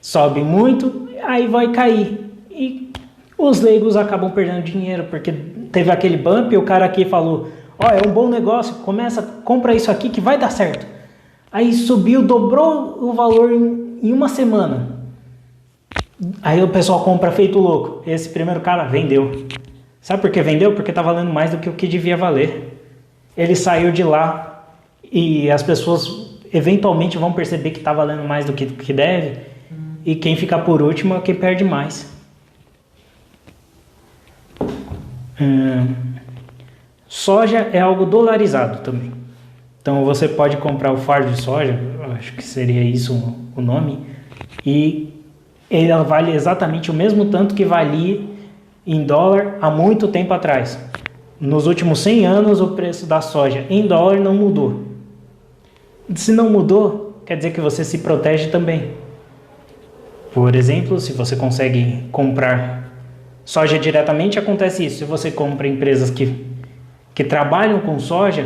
sobem muito, aí vai cair. E os leigos acabam perdendo dinheiro, porque teve aquele bump e o cara aqui falou: é um bom negócio, compra isso aqui que vai dar certo. Aí subiu, dobrou o valor em uma semana. Aí o pessoal compra feito louco. Esse primeiro cara vendeu. Sabe por que vendeu? Porque está valendo mais do que o que devia valer. Ele saiu de lá e as pessoas eventualmente vão perceber que está valendo mais do que deve. E quem fica por último é quem perde mais. Soja é algo dolarizado também. Então você pode comprar o fardo de soja, acho que seria isso o nome, e ela vale exatamente o mesmo tanto que valia em dólar há muito tempo atrás. Nos últimos 100 anos o preço da soja em dólar não mudou. Se não mudou, quer dizer que você se protege também. Por exemplo, se você consegue comprar soja diretamente, acontece isso. Se você compra empresas que trabalham com soja,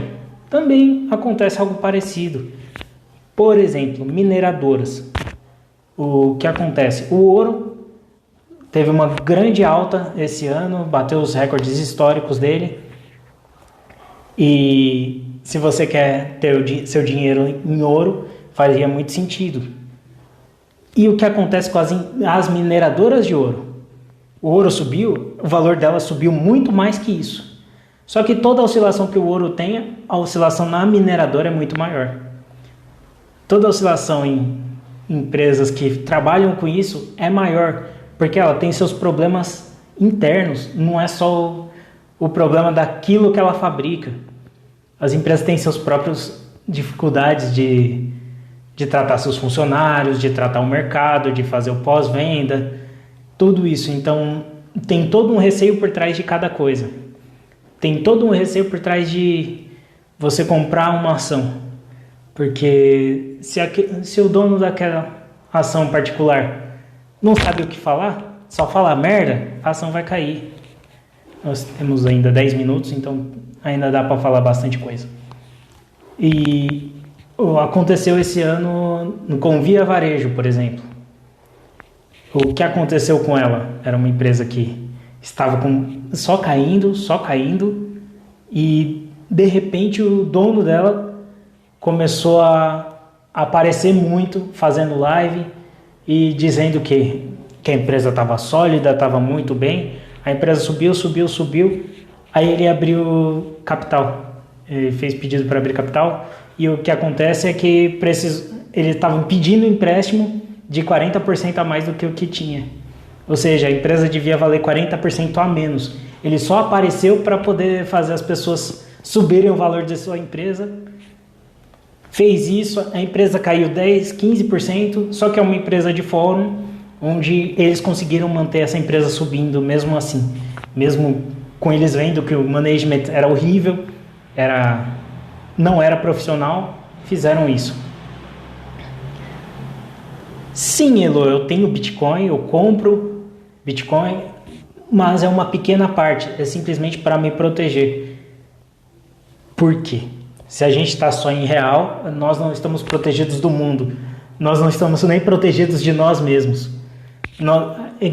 também acontece algo parecido. Por exemplo, mineradoras. O que acontece? O ouro teve uma grande alta esse ano, bateu os recordes históricos dele. E se você quer ter seu dinheiro em ouro, faria muito sentido. E o que acontece com as mineradoras de ouro? O ouro subiu, o valor dela subiu muito mais que isso. Só que toda oscilação que o ouro tem, a oscilação na mineradora é muito maior. Toda oscilação em empresas que trabalham com isso é maior, porque ela tem seus problemas internos, não é só o problema daquilo que ela fabrica. As empresas têm suas próprias dificuldades de tratar seus funcionários, de tratar o mercado, de fazer o pós-venda, tudo isso. Então, tem todo um receio por trás de cada coisa. Tem todo um receio por trás de você comprar uma ação. Porque se o dono daquela ação particular não sabe o que falar, só fala merda, a ação vai cair. Nós temos ainda 10 minutos, então ainda dá para falar bastante coisa. E aconteceu esse ano com Via Varejo, por exemplo. O que aconteceu com ela? Era uma empresa que estava só caindo, e de repente o dono dela começou a aparecer muito, fazendo live e dizendo que a empresa estava sólida, estava muito bem. A empresa subiu, aí ele abriu capital, ele fez pedido para abrir capital, e o que acontece é que eles estavam pedindo empréstimo de 40% a mais do que o que tinha. Ou seja, a empresa devia valer 40% a menos. Ele só apareceu para poder fazer as pessoas subirem o valor de sua empresa. Fez isso, a empresa caiu 10%, 15%, só que é uma empresa de fórum, onde eles conseguiram manter essa empresa subindo mesmo assim, mesmo com eles vendo que o management era horrível, não era profissional, fizeram isso. Sim, Elo, eu tenho Bitcoin, eu compro Bitcoin, mas é uma pequena parte, é simplesmente para me proteger. Por quê? Se a gente está só em real, nós não estamos protegidos do mundo, nós não estamos nem protegidos de nós mesmos.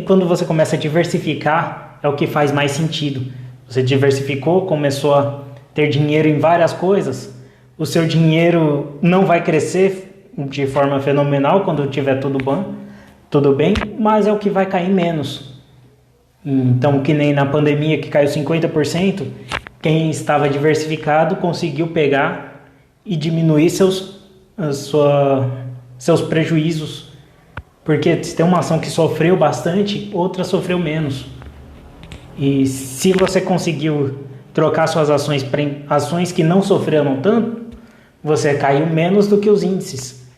Quando você começa a diversificar, é o que faz mais sentido. Você diversificou, começou a ter dinheiro em várias coisas, o seu dinheiro não vai crescer de forma fenomenal quando tiver tudo bem, mas é o que vai cair menos. Então, que nem na pandemia que caiu 50%, quem estava diversificado conseguiu pegar e diminuir seus prejuízos. Porque se tem uma ação que sofreu bastante, outra sofreu menos. E se você conseguiu trocar suas ações para ações que não sofreram tanto, você caiu menos do que os índices.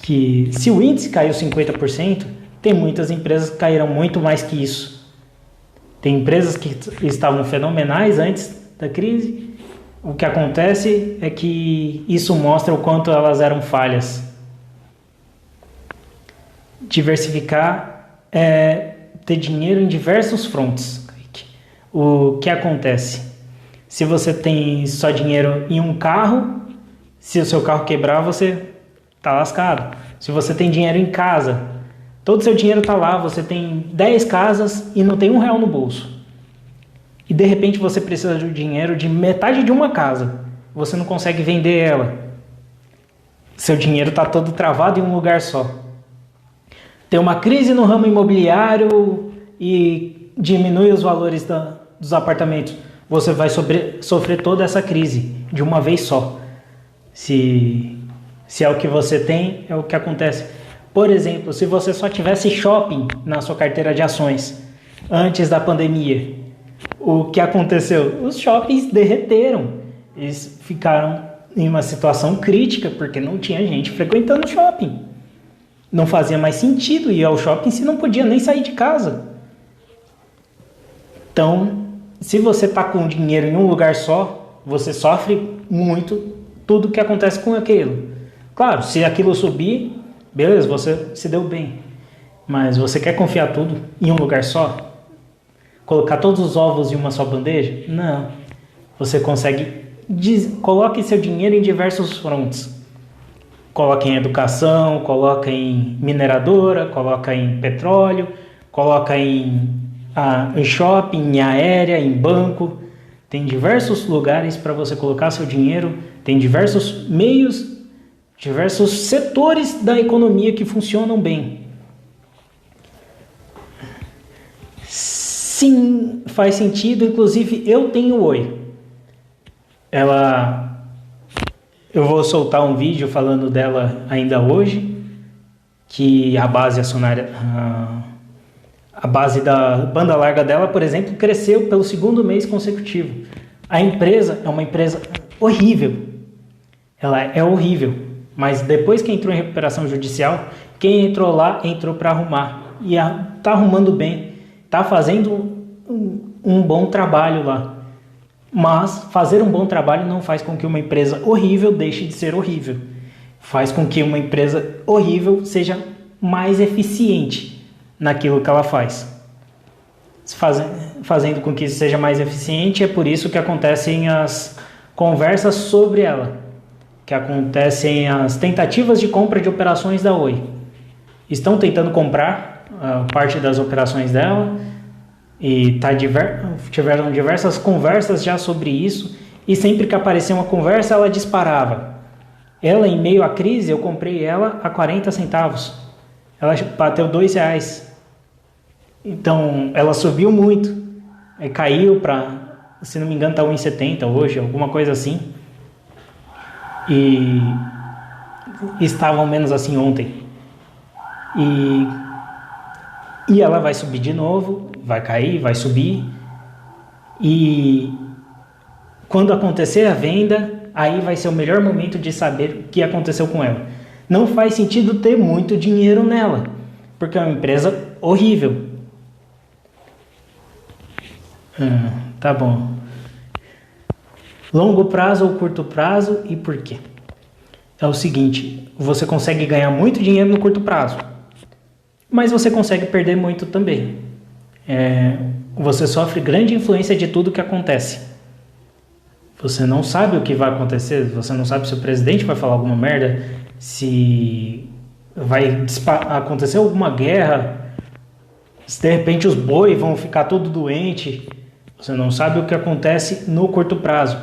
Que se o índice caiu 50%, tem muitas empresas que caíram muito mais que isso. Tem empresas que estavam fenomenais antes da crise. O que acontece é que isso mostra o quanto elas eram falhas. Diversificar é ter dinheiro em diversos fronts. O que acontece? Se você tem só dinheiro em um carro, se o seu carro quebrar, você está lascado. Se você tem dinheiro em casa, todo o seu dinheiro está lá, você tem 10 casas e não tem R$1 no bolso. E de repente você precisa de dinheiro de metade de uma casa. Você não consegue vender ela. Seu dinheiro está todo travado em um lugar só. Tem uma crise no ramo imobiliário e diminui os valores dos apartamentos. Você vai sofrer toda essa crise de uma vez só. Se é o que você tem, é o que acontece. Por exemplo, se você só tivesse shopping na sua carteira de ações antes da pandemia, o que aconteceu? Os shoppings derreteram. Eles ficaram em uma situação crítica porque não tinha gente frequentando o shopping. Não fazia mais sentido ir ao shopping se não podia nem sair de casa. Então, se você está com dinheiro em um lugar só, você sofre muito tudo que acontece com aquilo. Claro, se aquilo subir, beleza, você se deu bem. Mas você quer confiar tudo em um lugar só? Colocar todos os ovos em uma só bandeja? Não. Você consegue... Coloque seu dinheiro em diversos fronts. Coloca em educação, coloca em mineradora, coloca em petróleo, coloca em shopping, em aérea, em banco. Tem diversos lugares para você colocar seu dinheiro, tem diversos meios, diversos setores da economia que funcionam bem. Sim, faz sentido. Inclusive, eu tenho Oi. Eu vou soltar um vídeo falando dela ainda hoje, que a base acionária, a base da banda larga dela, por exemplo, cresceu pelo segundo mês consecutivo. A empresa é uma empresa horrível. Ela é horrível. Mas depois que entrou em recuperação judicial, quem entrou lá, entrou para arrumar. E está arrumando bem. Está fazendo um bom trabalho lá. Mas fazer um bom trabalho não faz com que uma empresa horrível deixe de ser horrível. Faz com que uma empresa horrível seja mais eficiente naquilo que ela faz. Fazendo com que isso seja mais eficiente, é por isso que acontecem as conversas sobre ela, que acontecem as tentativas de compra de operações da Oi. Estão tentando comprar parte das operações dela e tiveram diversas conversas já sobre isso, e sempre que aparecia uma conversa ela disparava. Ela, em meio à crise, eu comprei ela a 40 centavos. Ela bateu R$2. Então, ela subiu muito. Caiu para, se não me engano, está 1,70 hoje, alguma coisa assim. E estavam menos assim ontem. E ela vai subir de novo, vai cair, vai subir. E quando acontecer a venda, aí vai ser o melhor momento de saber o que aconteceu com ela. Não faz sentido ter muito dinheiro nela, porque é uma empresa horrível. Tá bom. Longo prazo ou curto prazo e por quê? É o seguinte, você consegue ganhar muito dinheiro no curto prazo, mas você consegue perder muito também. Você sofre grande influência de tudo que acontece. Você não sabe o que vai acontecer, você não sabe se o presidente vai falar alguma merda, se vai acontecer alguma guerra, se de repente os bois vão ficar todo doente. Você não sabe o que acontece no curto prazo.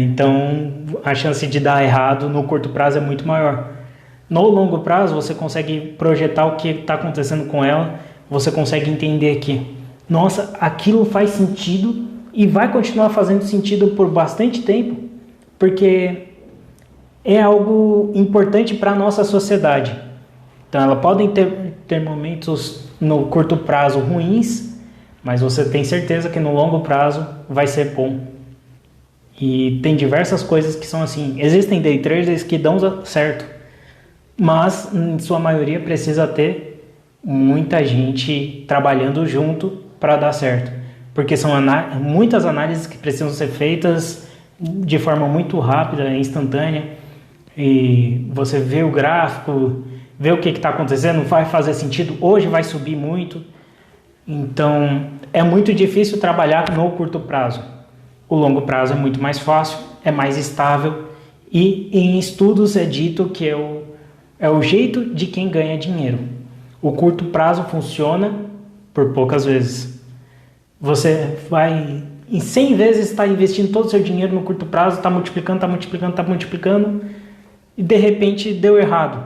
Então a chance de dar errado no curto prazo é muito maior. No longo prazo você consegue projetar o que está acontecendo com ela, você consegue entender que, nossa, aquilo faz sentido e vai continuar fazendo sentido por bastante tempo, porque é algo importante para a nossa sociedade. Então ela podem ter momentos no curto prazo ruins, mas você tem certeza que no longo prazo vai ser bom. E tem diversas coisas que são assim. Existem day traders que dão certo, mas em sua maioria precisa ter muita gente trabalhando junto para dar certo. Porque são muitas análises que precisam ser feitas de forma muito rápida, instantânea. E você vê o gráfico, vê o que está acontecendo, vai fazer sentido, hoje vai subir muito. Então é muito difícil trabalhar no curto prazo. O longo prazo é muito mais fácil, é mais estável e em estudos é dito que é o jeito de quem ganha dinheiro. O curto prazo funciona por poucas vezes. Você vai em 100 vezes estar investindo todo o seu dinheiro no curto prazo, está multiplicando e de repente deu errado.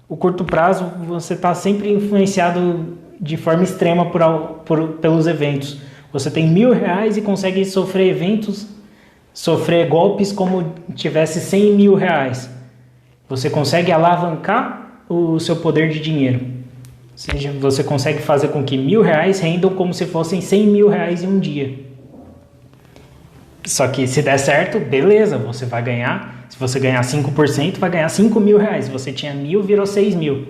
O curto prazo você está sempre influenciado de forma extrema pelos eventos. Você tem R$1.000 e consegue sofrer golpes como tivesse R$100.000. Você consegue alavancar o seu poder de dinheiro. Ou seja, você consegue fazer com que R$1.000 rendam como se fossem R$100.000 em um dia. Só que se der certo, beleza, você vai ganhar. Se você ganhar 5%, vai ganhar R$5.000. Se você tinha 1.000, virou 6.000.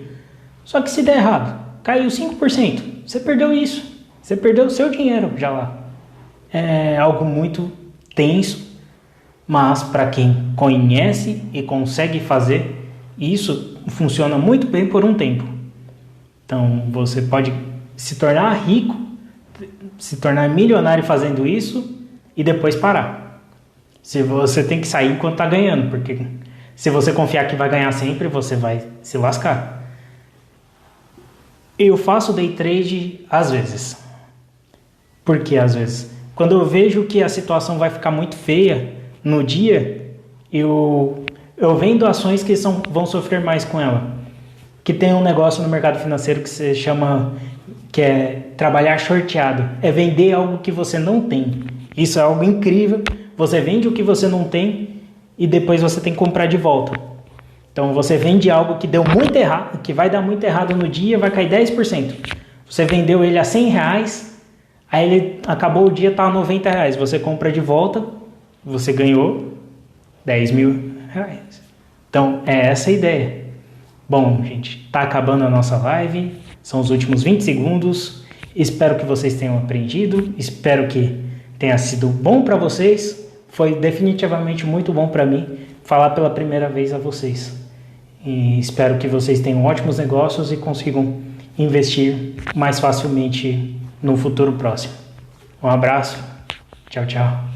Só que se der errado, caiu 5%, você perdeu isso. Você perdeu o seu dinheiro já lá. É algo muito tenso, mas para quem conhece e consegue fazer, isso funciona muito bem por um tempo. Então você pode se tornar rico, se tornar milionário fazendo isso e depois parar. Se você tem que sair enquanto está ganhando, porque se você confiar que vai ganhar sempre, você vai se lascar. Eu faço day trade às vezes. Por que às vezes? Quando eu vejo que a situação vai ficar muito feia no dia, eu vendo ações que vão sofrer mais com ela. Que tem um negócio no mercado financeiro que se chama, que é trabalhar shorteado. É vender algo que você não tem. Isso é algo incrível. Você vende o que você não tem e depois você tem que comprar de volta. Então você vende algo que deu muito errado, que vai dar muito errado no dia, vai cair 10%. Você vendeu ele a R$100, aí ele acabou o dia, está a R$90. Você compra de volta, você ganhou R$10.000. Então é essa a ideia. Bom, gente, está acabando a nossa live. São os últimos 20 segundos. Espero que vocês tenham aprendido. Espero que tenha sido bom para vocês. Foi definitivamente muito bom para mim falar pela primeira vez a vocês. E espero que vocês tenham ótimos negócios e consigam investir mais facilmente no futuro próximo. Um abraço. Tchau, tchau.